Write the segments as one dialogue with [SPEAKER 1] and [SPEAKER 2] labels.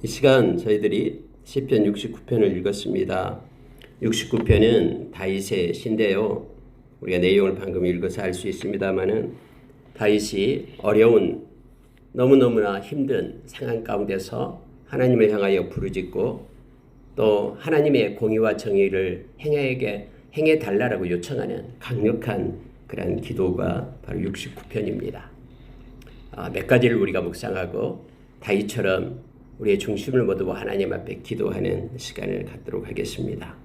[SPEAKER 1] 이 시간 저희들이 시편 69편을 읽었습니다. 69편은 다윗의 시인데요. 우리가 내용을 방금 읽어서 알 수 있습니다만은 다윗이 어려운 너무너무나 힘든 상황 가운데서 하나님을 향하여 부르짖고 또 하나님의 공의와 정의를 행해 달라고 요청하는 강력한 그런 기도가 바로 69편입니다. 몇 가지를 우리가 묵상하고 다윗처럼 우리의 중심을 모두 하나님 앞에 기도하는 시간을 갖도록 하겠습니다.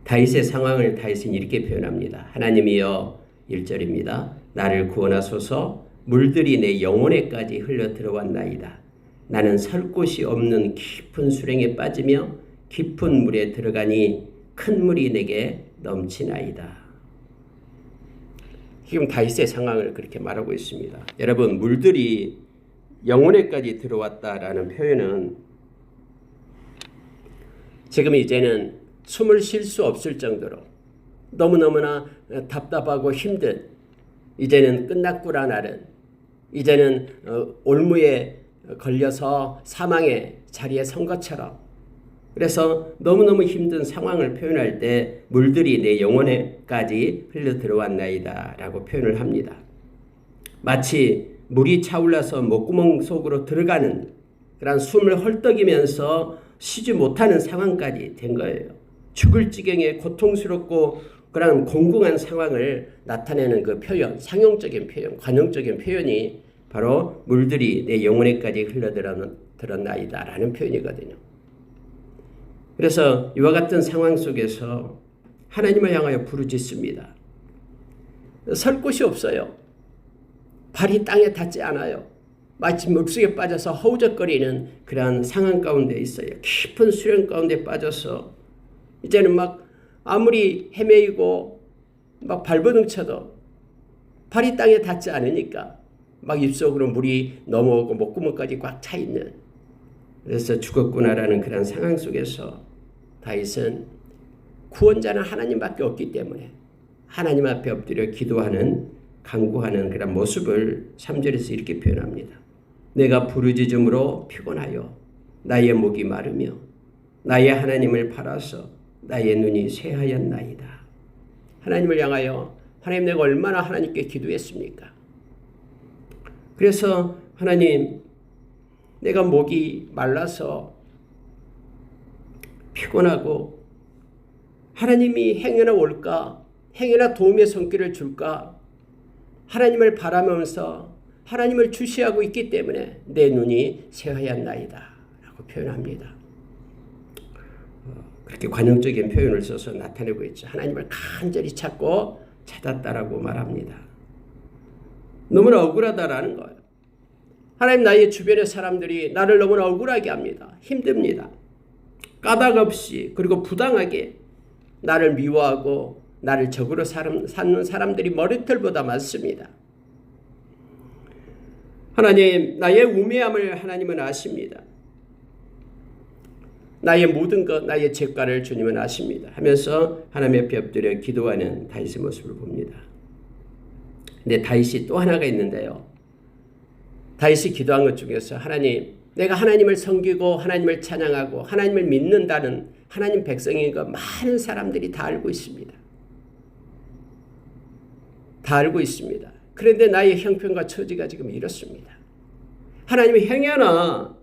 [SPEAKER 1] 다윗의 상황을 다윗은 이렇게 표현합니다. 하나님이여, 1절입니다. 나를 구원하소서. 물들이 내 영혼에까지 흘러 들어왔나이다. 나는 설 곳이 없는 깊은 수렁에 빠지며 깊은 물에 들어가니 큰 물이 내게 넘치나이다. 지금 다윗의 상황을 그렇게 말하고 있습니다. 여러분, 물들이 영혼에까지 들어왔다라는 표현은 지금 이제는 숨을 쉴 수 없을 정도로 너무너무나 답답하고 힘든, 이제는 끝났구나 나는, 이제는 올무에 걸려서 사망의 자리에 선 것처럼, 그래서 너무너무 힘든 상황을 표현할 때 물들이 내 영혼에까지 흘러 들어왔나이다 라고 표현을 합니다. 마치 물이 차올라서 목구멍 속으로 들어가는 그런 숨을 헐떡이면서 쉬지 못하는 상황까지 된 거예요. 죽을 지경에 고통스럽고 그런 공공한 상황을 나타내는 그 표현, 상용적인 표현, 관용적인 표현이 바로 물들이 내 영혼에까지 흘러들었나이다 라는 표현이거든요. 그래서 이와 같은 상황 속에서 하나님을 향하여 부르짖습니다. 설 곳이 없어요. 발이 땅에 닿지 않아요. 마치 물속에 빠져서 허우적거리는 그러한 상황 가운데 있어요. 깊은 수렁 가운데 빠져서 이제는 막 아무리 헤매이고 막 발버둥 쳐도 발이 땅에 닿지 않으니까 막 입속으로 물이 넘어오고 목구멍까지 꽉 차 있는, 그래서 죽었구나라는 그런 상황 속에서 다윗은 구원자는 하나님밖에 없기 때문에 하나님 앞에 엎드려 기도하는, 간구하는 그런 모습을 3절에서 이렇게 표현합니다. 내가 부르짖음으로 피곤하여 나의 목이 마르며 나의 하나님을 바라서 나의 눈이 쇠하였나이다. 하나님을 향하여, 하나님 내가 얼마나 하나님께 기도했습니까? 그래서 하나님, 내가 목이 말라서 피곤하고 하나님이 행여나 올까, 행여나 도움의 손길을 줄까 하나님을 바라면서 하나님을 주시하고 있기 때문에 내 눈이 쇠하였나이다 라고 표현합니다. 그렇게 관용적인 표현을 써서 나타내고 있죠. 하나님을 간절히 찾았다라고 말합니다. 너무나 억울하다라는 거예요. 하나님, 나의 주변의 사람들이 나를 너무나 억울하게 합니다. 힘듭니다. 까닭 없이 그리고 부당하게 나를 미워하고 나를 적으로 삼는 사람들이 머리털보다 많습니다. 하나님, 나의 우매함을 하나님은 아십니다. 나의 모든 것, 나의 죄가를 주님은 아십니다. 하면서 하나님 앞에 엎드려 기도하는 다윗의 모습을 봅니다. 근데 다윗이 또 하나가 있는데요. 다윗이 기도한 것 중에서 하나님, 내가 하나님을 섬기고 하나님을 찬양하고 하나님을 믿는다는 하나님 백성인 거 많은 사람들이 다 알고 있습니다. 다 알고 있습니다. 그런데 나의 형편과 처지가 지금 이렇습니다. 하나님의 행여나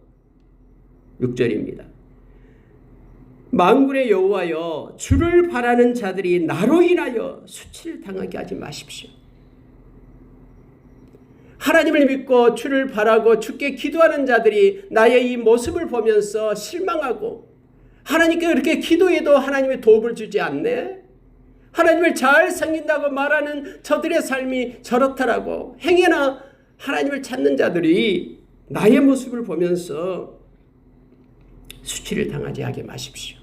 [SPEAKER 1] 6절입니다. 만군의 여호와여, 주를 바라는 자들이 나로 인하여 수치를 당하게 하지 마십시오. 하나님을 믿고 주를 바라고 주께 기도하는 자들이 나의 이 모습을 보면서 실망하고 하나님께 그렇게 기도해도 하나님의 도움을 주지 않네? 하나님을 잘 섬긴다고 말하는 저들의 삶이 저렇다라고 행여나 하나님을 찾는 자들이 나의 모습을 보면서 수치를 당하지 하게 마십시오.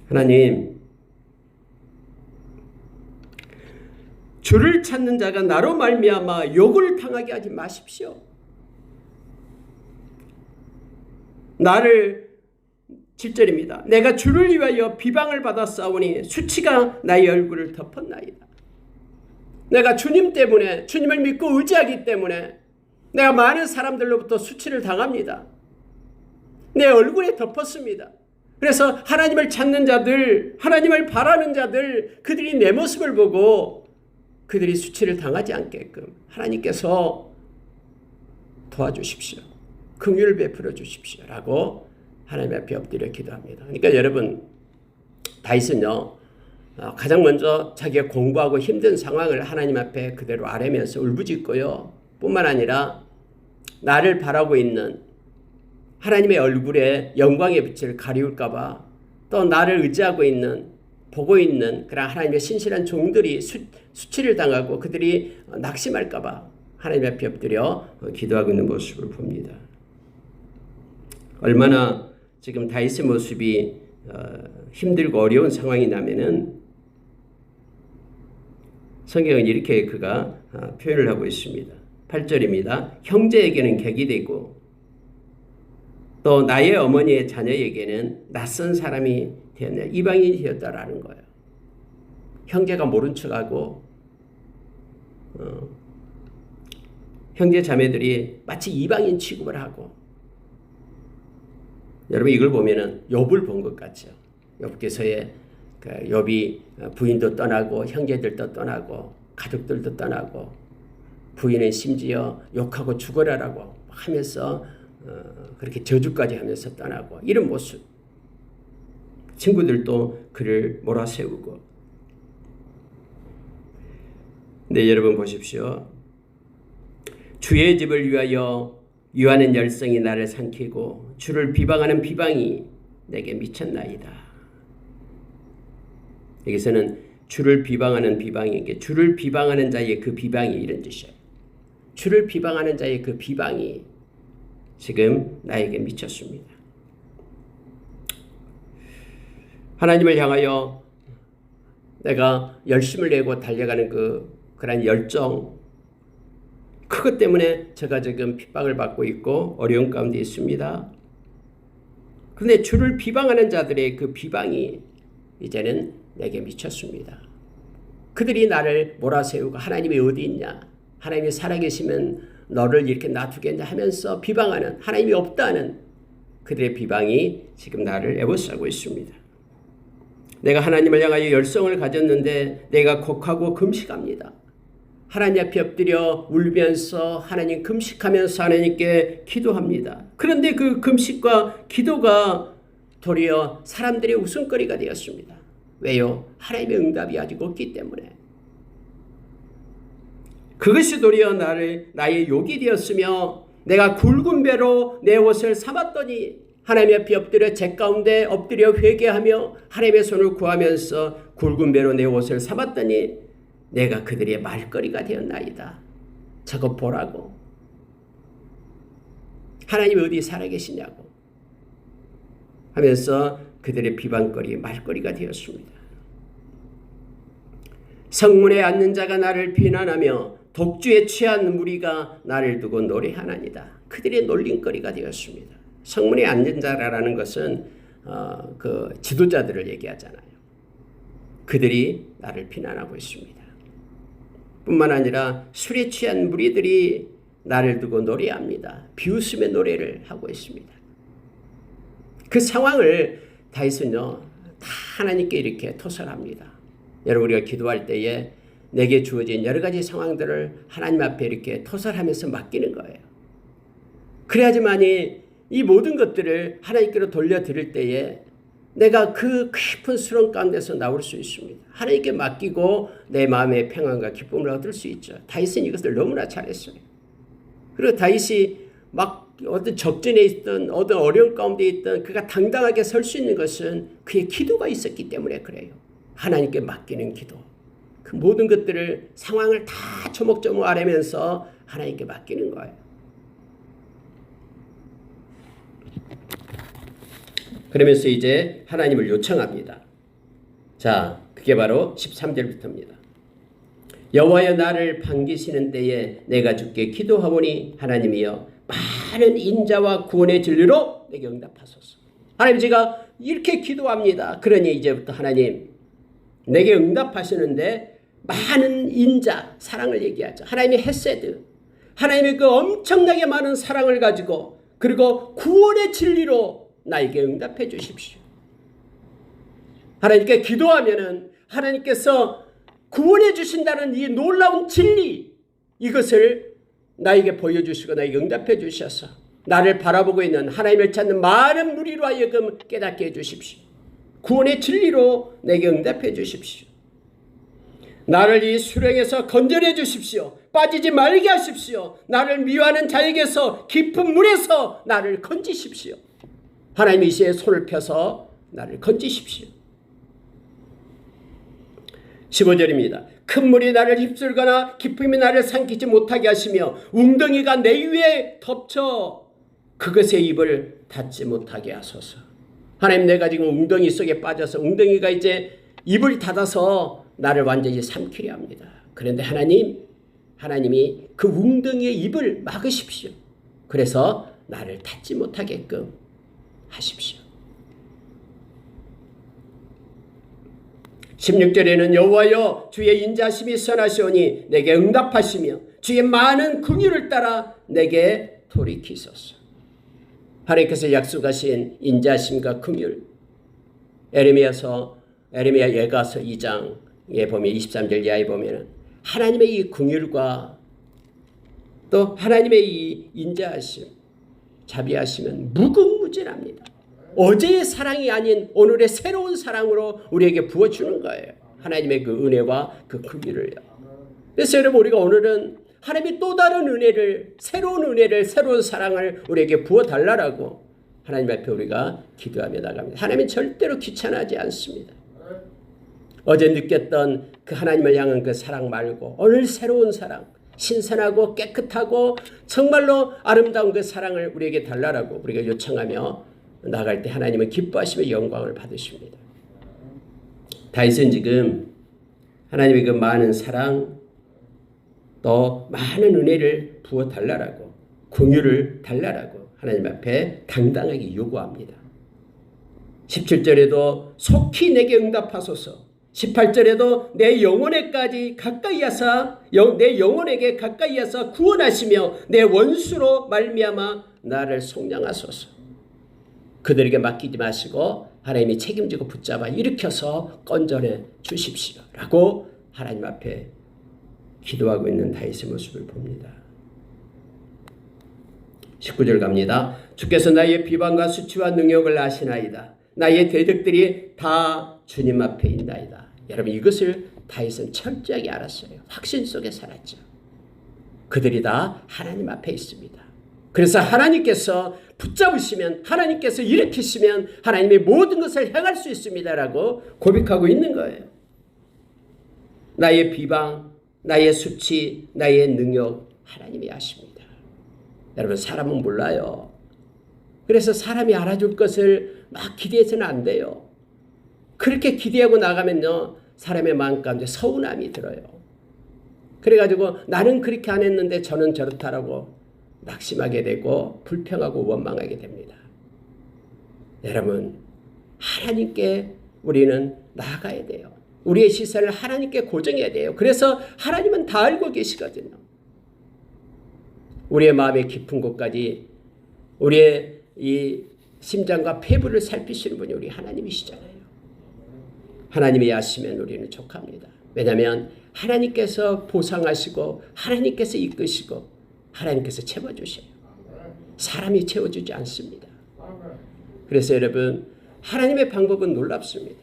[SPEAKER 1] 하나님, 주를 찾는 자가 나로 말미암아 욕을 당하게 하지 마십시오. 나를 7절입니다. 내가 주를 위하여 비방을 받았사오니 수치가 나의 얼굴을 덮었나이다. 내가 주님 때문에, 주님을 믿고 의지하기 때문에 내가 많은 사람들로부터 수치를 당합니다. 내 얼굴에 덮었습니다. 그래서 하나님을 찾는 자들, 하나님을 바라는 자들, 그들이 내 모습을 보고 그들이 수치를 당하지 않게끔 하나님께서 도와주십시오. 긍휼을 베풀어 주십시오. 라고 하나님 앞에 엎드려 기도합니다. 그러니까 여러분, 다윗은요, 가장 먼저 자기가 공부하고 힘든 상황을 하나님 앞에 그대로 아뢰면서 울부짖고요. 뿐만 아니라 나를 바라고 있는 하나님의 얼굴에 영광의 빛을 가리울까 봐 또 나를 의지하고 있는 보고 있는 그런 하나님의 신실한 종들이 수치를 당하고 그들이 낙심할까 봐 하나님 앞에 엎드려 기도하고 있는 모습을 봅니다. 얼마나 지금 다윗의 모습이 힘들고 어려운 상황이 나면은 성경은 이렇게 그가 표현을 하고 있습니다. 8절입니다. 형제에게는 객이 되고 또 나의 어머니의 자녀에게는 낯선 사람이 되었냐. 이방인이 되었다라는 거예요. 형제가 모른 척하고 형제 자매들이 마치 이방인 취급을 하고 여러분 이걸 보면은 욥을 본 것 같죠. 욥기서에 욥이 부인도 떠나고 형제들도 떠나고 가족들도 떠나고 부인은 심지어 욕하고 죽어라라고 하면서 그렇게 저주까지 하면서 떠나고 이런 모습. 친구들도 그를 몰아세우고. 네, 여러분 보십시오. 주의 집을 위하여 유하는 열성이 나를 삼키고 주를 비방하는 비방이 내게 미쳤나이다. 여기서는 주를 비방하는 비방인 게 주를 비방하는 자의 그 비방이 이런 뜻이에요. 주를 비방하는 자의 그 비방이 지금 나에게 미쳤습니다. 하나님을 향하여 내가 열심을 내고 달려가는 그런 열정, 그것 때문에 제가 지금 핍박을 받고 있고 어려운 가운데 있습니다. 그런데 주를 비방하는 자들의 그 비방이 이제는 내게 미쳤습니다. 그들이 나를 몰아세우고 하나님이 어디 있냐, 하나님이 살아계시면 너를 이렇게 놔두겠냐 하면서 비방하는, 하나님이 없다는 그들의 비방이 지금 나를 애워싸고 있습니다. 내가 하나님을 향하여 열성을 가졌는데 내가 곡하고 금식합니다. 하나님 앞에 엎드려 울면서 하나님 금식하면서 하나님께 기도합니다. 그런데 그 금식과 기도가 도리어 사람들의 웃음거리가 되었습니다. 왜요? 하나님의 응답이 아직 없기 때문에. 그것이 도리어 나의 욕이 되었으며 내가 굵은 배로 내 옷을 삼았더니 하나님 앞에 엎드려 제 가운데 엎드려 회개하며 하나님의 손을 구하면서 굵은 배로 내 옷을 삼았더니 내가 그들의 말거리가 되었나이다. 저거 보라고. 하나님이 어디 살아계시냐고 하면서 그들의 비방거리, 말거리가 되었습니다. 성문에 앉는 자가 나를 비난하며 독주에 취한 무리가 나를 두고 노래하나니다. 그들의 놀림거리가 되었습니다. 성문에 앉은 자라는 것은 그 지도자들을 얘기하잖아요. 그들이 나를 비난하고 있습니다. 뿐만 아니라 술에 취한 무리들이 나를 두고 노래합니다. 비웃음의 노래를 하고 있습니다. 그 상황을 다윗은요, 다 하나님께 이렇게 토설합니다. 여러분, 우리가 기도할 때에 내게 주어진 여러 가지 상황들을 하나님 앞에 이렇게 토설하면서 맡기는 거예요. 그래야지만이 이 모든 것들을 하나님께로 돌려드릴 때에 내가 그 깊은 수렁 가운데서 나올 수 있습니다. 하나님께 맡기고 내 마음의 평안과 기쁨을 얻을 수 있죠. 다윗은 이것을 너무나 잘했어요. 그리고 다윗이 막 어떤 적전에 있던 어떤 어려운 가운데 있던 그가 당당하게 설 수 있는 것은 그의 기도가 있었기 때문에 그래요. 하나님께 맡기는 기도. 그 모든 것들을 상황을 다 조목조목 아뢰면서 하나님께 맡기는 거예요. 그러면서 이제 하나님을 요청합니다. 자, 그게 바로 13절부터입니다. 여호와여 나를 반기시는 때에 내가 주께 기도하오니 하나님이여 많은 인자와 구원의 진리로 내게 응답하소서. 하나님, 제가 이렇게 기도합니다. 그러니 이제부터 하나님 내게 응답하시는데 많은 인자, 사랑을 얘기하죠. 하나님의 헤세드, 하나님의 그 엄청나게 많은 사랑을 가지고 그리고 구원의 진리로 나에게 응답해 주십시오. 하나님께 기도하면은 하나님께서 구원해 주신다는 이 놀라운 진리, 이것을 나에게 보여주시고 나에게 응답해 주셔서 나를 바라보고 있는 하나님을 찾는 많은 무리로 하여금 깨닫게 해주십시오. 구원의 진리로 내게 응답해 주십시오. 나를 이 수렁에서 건져내 주십시오. 빠지지 말게 하십시오. 나를 미워하는 자에게서 깊은 물에서 나를 건지십시오. 하나님이 이 시에 손을 펴서 나를 건지십시오. 15절입니다. 큰 물이 나를 휩쓸거나 깊음이 나를 삼키지 못하게 하시며 웅덩이가 내 위에 덮쳐 그것의 입을 닫지 못하게 하소서. 하나님, 내가 지금 웅덩이 속에 빠져서 웅덩이가 이제 입을 닫아서 나를 완전히 삼키려 합니다. 그런데 하나님이 그 웅덩이의 입을 막으십시오. 그래서 나를 닫지 못하게끔 하십시오. 16절에는 여호와여 주의 인자심이 선하시오니 내게 응답하시며 주의 많은 긍휼을 따라 내게 돌이키소서. 하나님께서 약속하신 인자심과 긍휼, 에레미야 예가서 2장에 보면 23절 이하에 보면 하나님의 이 긍휼과 또 하나님의 이 인자하심, 자비하심은 무궁무진합니다. 어제의 사랑이 아닌 오늘의 새로운 사랑으로 우리에게 부어주는 거예요. 하나님의 그 은혜와 그 긍휼을요. 그래서 여러분, 우리가 오늘은 하나님이 또 다른 은혜를, 새로운 사랑을 우리에게 부어달라고 하나님 앞에 우리가 기도하며 나갑니다. 하나님은 절대로 귀찮아하지 않습니다. 어제 느꼈던 그 하나님을 향한 그 사랑 말고 오늘 새로운 사랑, 신선하고 깨끗하고 정말로 아름다운 그 사랑을 우리에게 달라라고 우리가 요청하며 나갈 때 하나님은 기뻐하시며 영광을 받으십니다. 다윗은 지금 하나님의 그 많은 사랑, 또 많은 은혜를 부어 달라라고, 긍휼을 달라라고 하나님 앞에 당당하게 요구합니다. 17절에도 속히 내게 응답하소서, 18절에도 내 영혼에게 가까이 하사 구원하시며 내 원수로 말미암아 나를 속량하소서. 그들에게 맡기지 마시고 하나님이 책임지고 붙잡아 일으켜서 건져내 주십시오 라고 하나님 앞에 기도하고 있는 다윗의 모습을 봅니다. 19절 갑니다. 주께서 나의 비방과 수치와 능력을 아시나이다. 나의 대적들이 다 주님 앞에 있나이다. 여러분, 이것을 다윗은 철저하게 알았어요. 확신 속에 살았죠. 그들이 다 하나님 앞에 있습니다. 그래서 하나님께서 붙잡으시면, 하나님께서 일으키시면 하나님의 모든 것을 행할 수 있습니다라고 고백하고 있는 거예요. 나의 비방, 나의 수치, 나의 능력 하나님이 아십니다. 여러분, 사람은 몰라요. 그래서 사람이 알아줄 것을 막 기대해서는 안 돼요. 그렇게 기대하고 나가면요, 사람의 마음 가운데 서운함이 들어요. 그래가지고 나는 그렇게 안 했는데 저는 저렇다라고 낙심하게 되고 불평하고 원망하게 됩니다. 여러분, 하나님께 우리는 나아가야 돼요. 우리의 시선을 하나님께 고정해야 돼요. 그래서 하나님은 다 알고 계시거든요. 우리의 마음의 깊은 곳까지, 우리의 이 심장과 폐부를 살피시는 분이 우리 하나님이시잖아요. 하나님이 아시면 우리는 족합니다. 왜냐하면 하나님께서 보상하시고 하나님께서 이끄시고 하나님께서 채워주셔요. 사람이 채워주지 않습니다. 그래서 여러분, 하나님의 방법은 놀랍습니다.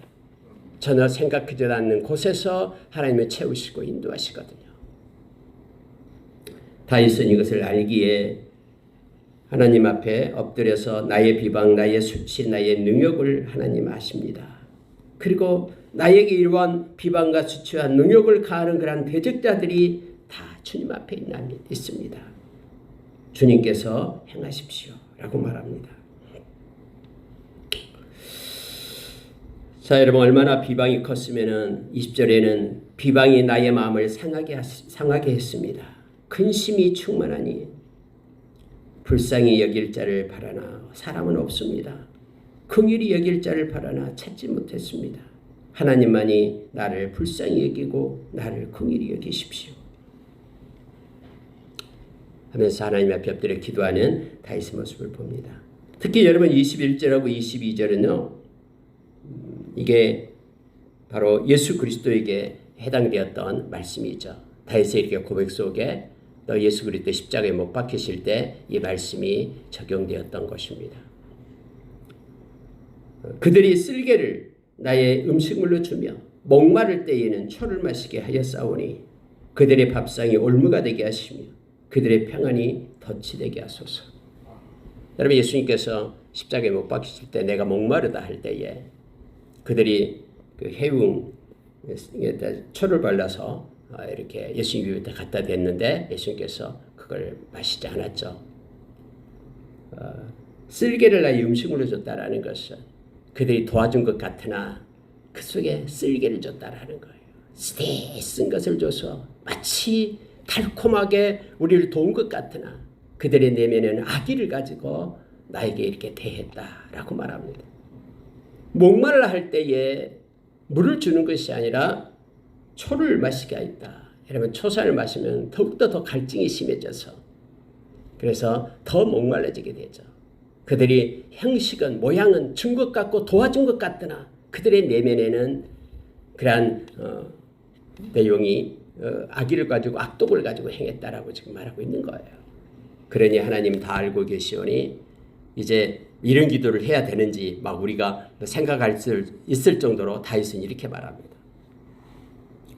[SPEAKER 1] 전혀 생각하지 않는 곳에서 하나님을 채우시고 인도하시거든요. 다윗은 이것을 알기에 하나님 앞에 엎드려서 나의 비방, 나의 수치, 나의 능력을 하나님 아십니다. 그리고 나에게 이러한 비방과 수치와 능력을 가하는 그러한 대적자들이 다 주님 앞에 있습니다. 주님께서 행하십시오 라고 말합니다. 자, 여러분, 얼마나 비방이 컸으면 20절에는 비방이 나의 마음을 상하게 했습니다. 근심이 충만하니 불쌍히 여길 자를 바라나 사람은 없습니다. 긍휼히 여길 자를 바라나 찾지 못했습니다. 하나님만이 나를 불쌍히 여기고 나를 긍휼히 여기십시오. 하면서 하나님 앞에 엎드려 기도하는 다윗의 모습을 봅니다. 특히 여러분 21절하고 22절은요. 이게 바로 예수 그리스도에게 해당되었던 말씀이죠. 다윗의 이렇게 고백 속에 너 예수 그리스도 십자가에 못 박히실 때 이 말씀이 적용되었던 것입니다. 그들이 쓸개를 나의 음식물로 주며 목마를 때에는 초를 마시게 하였사오니 그들의 밥상이 올무가 되게 하시며 그들의 평안이 덫이 되게 하소서. 여러분 예수님께서 십자가에 못 박히실 때 내가 목마르다 할 때에 그들이 그 해웅에다 초를 발라서 이렇게 예수님 입에 갖다 댔는데 예수님께서 그걸 마시지 않았죠. 쓸개를 나의 음식물로 줬다라는 것은 그들이 도와준 것 같으나 그 속에 쓸개를 줬다라는 거예요. 쓴 것을 줘서 마치 달콤하게 우리를 도운 것 같으나 그들의 내면에는 악의를 가지고 나에게 이렇게 대했다라고 말합니다. 목말라 할 때에 물을 주는 것이 아니라 초를 마시게 하였다. 여러분 초산을 마시면 더욱더 더 갈증이 심해져서 그래서 더 목말라지게 되죠. 그들이 형식은 모양은 준 것 같고 도와준 것 같으나 그들의 내면에는 그러한 내용이 악의를 가지고 악독을 가지고 행했다라고 지금 말하고 있는 거예요. 그러니 하나님 다 알고 계시오니 이제 이런 기도를 해야 되는지 막 우리가 생각할 수 있을 정도로 다윗은 이렇게 말합니다.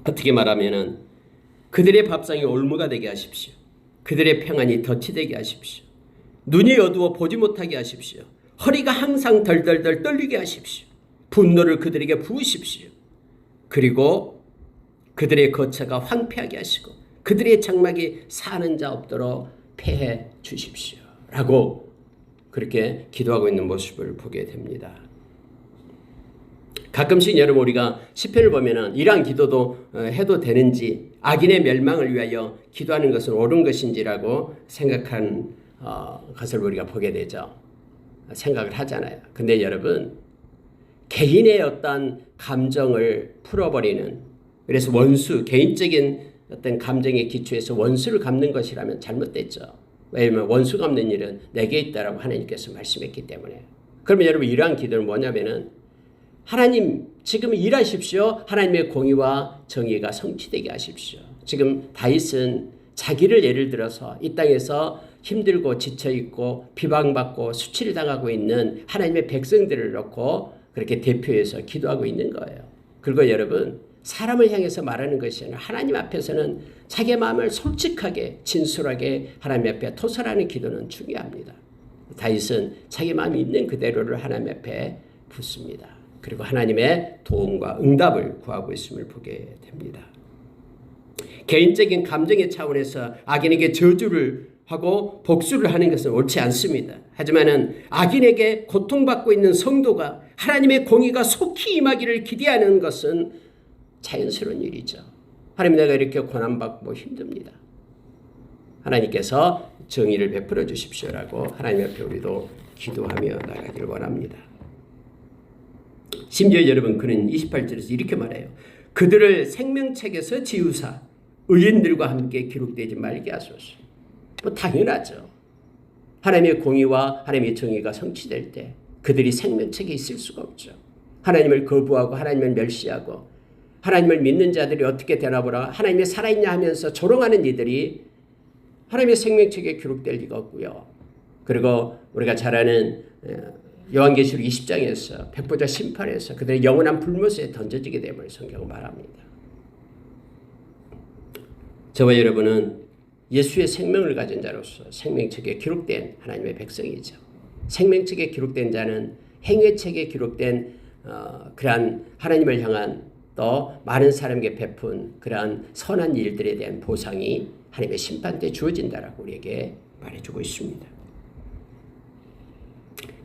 [SPEAKER 1] 어떻게 말하면은 그들의 밥상이 올무가 되게 하십시오. 그들의 평안이 덫이 되게 하십시오. 눈이 어두워 보지 못하게 하십시오. 허리가 항상 덜덜덜 떨리게 하십시오. 분노를 그들에게 부으십시오. 그리고 그들의 거처가 황폐하게 하시고 그들의 장막이 사는 자 없도록 폐해 주십시오. 라고 그렇게 기도하고 있는 모습을 보게 됩니다. 가끔씩 여러분 우리가 시편을 보면은 이러한 기도도 해도 되는지 악인의 멸망을 위하여 기도하는 것은 옳은 것인지라고 생각한 것을 우리가 보게 되죠. 생각을 하잖아요. 근데 여러분 개인의 어떤 감정을 풀어버리는 그래서 원수 개인적인 어떤 감정의 기초에서 원수를 갚는 것이라면 잘못됐죠. 왜냐하면 원수 갚는 일은 내게 있다라고 하나님께서 말씀했기 때문에. 그러면 여러분 이러한 기도는 뭐냐면은 하나님 지금 일하십시오. 하나님의 공의와 정의가 성취되게 하십시오. 지금 다윗은 자기를 예를 들어서 이 땅에서 힘들고 지쳐있고 비방받고 수치를 당하고 있는 하나님의 백성들을 놓고 그렇게 대표해서 기도하고 있는 거예요. 그리고 여러분 사람을 향해서 말하는 것이 아니라 하나님 앞에서는 자기의 마음을 솔직하게 진솔하게 하나님 앞에 토설하는 기도는 중요합니다. 다윗은 자기 마음이 있는 그대로를 하나님 앞에 붓습니다. 그리고 하나님의 도움과 응답을 구하고 있음을 보게 됩니다. 개인적인 감정의 차원에서 악인에게 저주를 하고 복수를 하는 것은 옳지 않습니다. 하지만은 악인에게 고통받고 있는 성도가 하나님의 공의가 속히 임하기를 기대하는 것은 자연스러운 일이죠. 하나님 내가 이렇게 고난받고 힘듭니다. 하나님께서 정의를 베풀어 주십시오라고 하나님 앞에 우리도 기도하며 나가기를 원합니다. 심지어 여러분 그는 28절에서 이렇게 말해요. 그들을 생명책에서 지우사 의인들과 함께 기록되지 말게 하소서. 뭐 당연하죠. 하나님의 공의와 하나님의 정의가 성취될 때 그들이 생명책에 있을 수가 없죠. 하나님을 거부하고 하나님을 멸시하고 하나님을 믿는 자들이 어떻게 되나 보라 하나님이 살아있냐 하면서 조롱하는 이들이 하나님의 생명책에 기록될 리가 없고요. 그리고 우리가 잘 아는 요한계시록 20장에서 백보자 심판에서 그들의 영원한 불못에 던져지게 됨을 성경은 말합니다. 저와 여러분은 예수의 생명을 가진 자로서 생명책에 기록된 하나님의 백성이죠. 생명책에 기록된 자는 행위책에 기록된 그러한 하나님을 향한 또 많은 사람에게 베푼 그러한 선한 일들에 대한 보상이 하나님의 심판 때 주어진다라고 우리에게 말해주고 있습니다.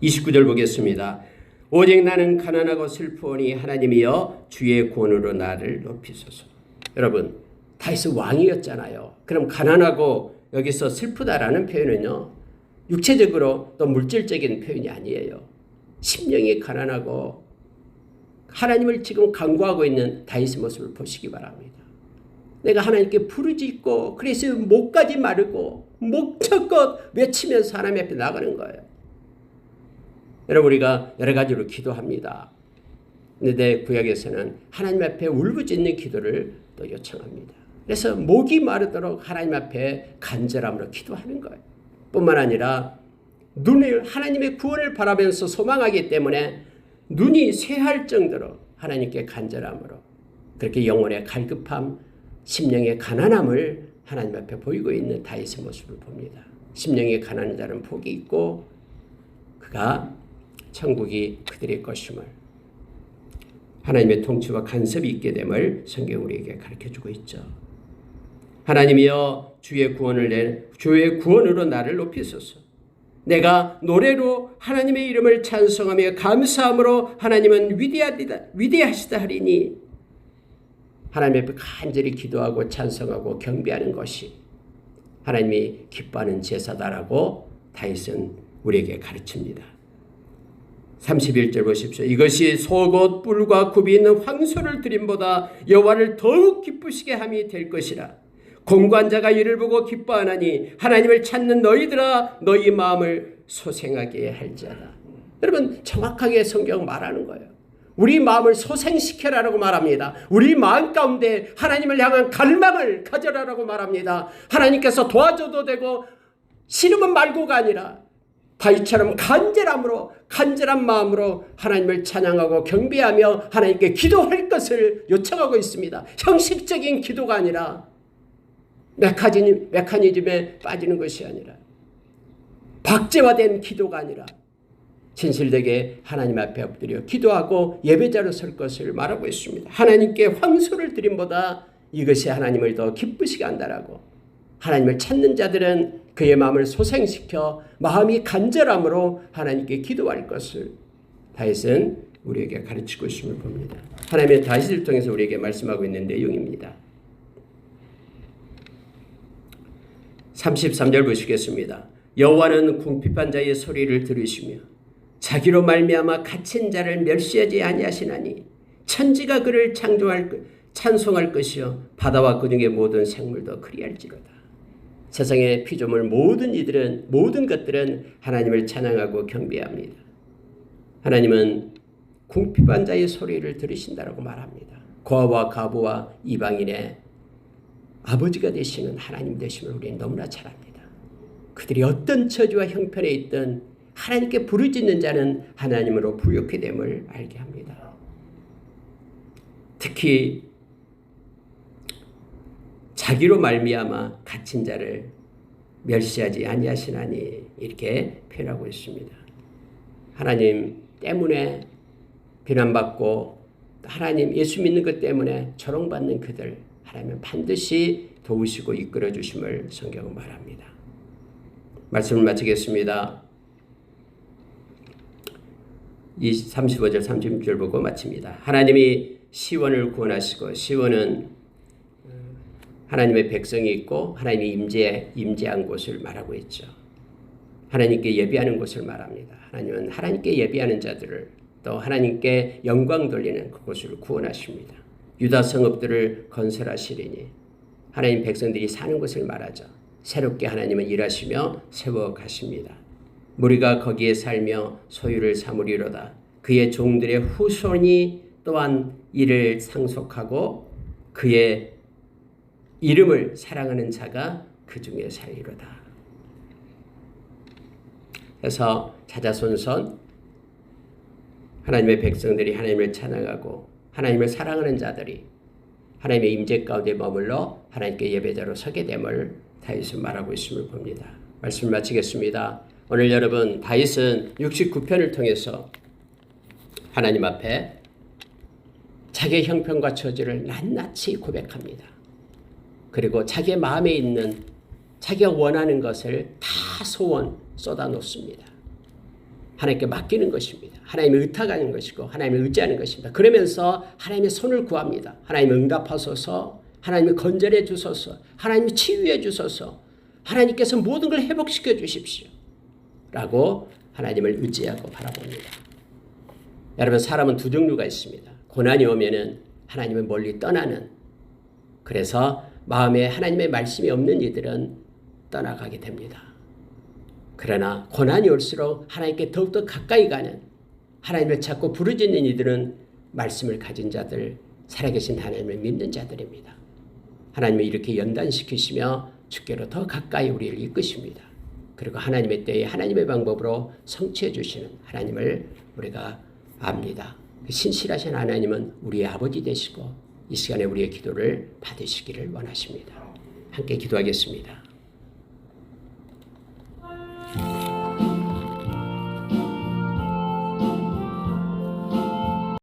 [SPEAKER 1] 29절 보겠습니다. 오직 나는 가난하고 슬프오니 하나님이여 주의 구원으로 나를 높이소서. 여러분 다윗은 왕이었잖아요. 그럼 가난하고 여기서 슬프다라는 표현은요. 육체적으로 또 물질적인 표현이 아니에요. 심령이 가난하고 하나님을 지금 간구하고 있는 다윗의 모습을 보시기 바랍니다. 내가 하나님께 부르짖고 그래서 목까지 마르고 목청껏 외치면서 하나님 앞에 나가는 거예요. 여러분, 우리가 여러 가지로 기도합니다. 근데 구약에서는 하나님 앞에 울부짖는 기도를 또 요청합니다. 그래서 목이 마르도록 하나님 앞에 간절함으로 기도하는 거예요. 뿐만 아니라 눈을 하나님의 구원을 바라면서 소망하기 때문에 눈이 쇠할 정도로 하나님께 간절함으로 그렇게 영혼의 갈급함, 심령의 가난함을 하나님 앞에 보이고 있는 다윗의 모습을 봅니다. 심령의 가난한 자는 복이 있고 그가 천국이 그들의 것임을, 하나님의 통치와 간섭이 있게 됨을 성경 우리에게 가르쳐주고 있죠. 하나님이여 주의 구원으로 나를 높이소서. 내가 노래로 하나님의 이름을 찬송하며 감사함으로 하나님은 위대하시다 하리니, 하나님 앞에 간절히 기도하고 찬송하고 경배하는 것이 하나님이 기뻐하는 제사다라고 다윗은 우리에게 가르칩니다. 31절 보십시오. 이것이 속옷 뿔과 굽이 있는 황소를 드림보다 여호와를 더욱 기쁘시게 함이 될 것이라. 공관자가 이를 보고 기뻐하나니 하나님을 찾는 너희들아 너희 마음을 소생하게 할지어다. 여러분, 정확하게 성경 말하는 거예요. 우리 마음을 소생시켜라라고 말합니다. 우리 마음 가운데 하나님을 향한 갈망을 가져라라고 말합니다. 하나님께서 도와줘도 되고 싫으면 말고가 아니라 다윗처럼 간절한 마음으로 하나님을 찬양하고 경배하며 하나님께 기도할 것을 요청하고 있습니다. 형식적인 기도가 아니라 메커니즘에 빠지는 것이 아니라 박제화된 기도가 아니라 진실되게 하나님 앞에 엎드려 기도하고 예배자로 설 것을 말하고 있습니다. 하나님께 황소를 드림보다 이것이 하나님을 더 기쁘시게 한다라고, 하나님을 찾는 자들은 그의 마음을 소생시켜 마음이 간절함으로 하나님께 기도할 것을 다윗은 우리에게 가르치고 있음을 봅니다. 하나님의 다윗을 통해서 우리에게 말씀하고 있는 내용입니다. 33절 보시겠습니다. 여호와는 궁핍한 자의 소리를 들으시며 자기로 말미암아 갇힌 자를 멸시하지 아니하시나니 천지가 그를 찬송할 것이요 바다와 그 중의 모든 생물도 그리할지로다. 세상의 피조물 모든 것들은 하나님을 찬양하고 경배합니다. 하나님은 궁핍한 자의 소리를 들으신다라고 말합니다. 고아와 가부와 이방인의 아버지가 되시는 하나님 되심을 우리는 너무나 잘 압니다. 그들이 어떤 처지와 형편에 있든 하나님께 부르짖는 자는 하나님으로 부욕해 됨을 알게 합니다. 특히 자기로 말미암아 갇힌 자를 멸시하지 아니하시나니 이렇게 표현하고 있습니다. 하나님 때문에 비난받고 하나님 예수 믿는 것 때문에 조롱받는 그들 하나님은 반드시 도우시고 이끌어 주심을 성경은 말합니다. 말씀을 마치겠습니다. 35절 36절 보고 마칩니다. 하나님이 시온을 구원하시고, 시온은 하나님의 백성이 있고 하나님이 임재한 곳을 말하고 있죠. 하나님께 예배하는 곳을 말합니다. 하나님은 하나님께 예배하는 자들을 또 하나님께 영광 돌리는 그곳을 구원하십니다. 유다 성읍들을 건설하시리니 하나님 백성들이 사는 곳을 말하죠. 새롭게 하나님은 일하시며 세워가십니다. 무리가 거기에 살며 소유를 삼으리로다. 그의 종들의 후손이 또한 이를 상속하고 그의 이름을 사랑하는 자가 그 중에 살리로다. 그래서 자자손손 하나님의 백성들이 하나님을 찬양하고 하나님을 사랑하는 자들이 하나님의 임재 가운데 머물러 하나님께 예배자로 서게 됨을 다윗은 말하고 있음을 봅니다. 말씀을 마치겠습니다. 오늘 여러분, 다윗은 69편을 통해서 하나님 앞에 자기의 형편과 처지를 낱낱이 고백합니다. 그리고 자기의 마음에 있는 자기가 원하는 것을 다 소원 쏟아놓습니다. 하나님께 맡기는 것입니다. 하나님을 의탁하는 것이고 하나님을 의지하는 것입니다. 그러면서 하나님의 손을 구합니다. 하나님 응답하소서, 하나님이 건절해 주소서, 하나님이 치유해 주소서, 하나님께서 모든 걸 회복시켜 주십시오 라고 하나님을 의지하고 바라봅니다. 여러분, 사람은 두 종류가 있습니다. 고난이 오면은 하나님을 멀리 떠나는, 그래서 마음에 하나님의 말씀이 없는 이들은 떠나가게 됩니다. 그러나 고난이 올수록 하나님께 더욱더 가까이 가는, 하나님을 찾고 부르짖는 이들은 말씀을 가진 자들, 살아계신 하나님을 믿는 자들입니다. 하나님을 이렇게 연단시키시며 주께로 더 가까이 우리를 이끄십니다. 그리고 하나님의 때에 하나님의 방법으로 성취해 주시는 하나님을 우리가 압니다. 신실하신 하나님은 우리의 아버지 되시고 이 시간에 우리의 기도를 받으시기를 원하십니다. 함께 기도하겠습니다.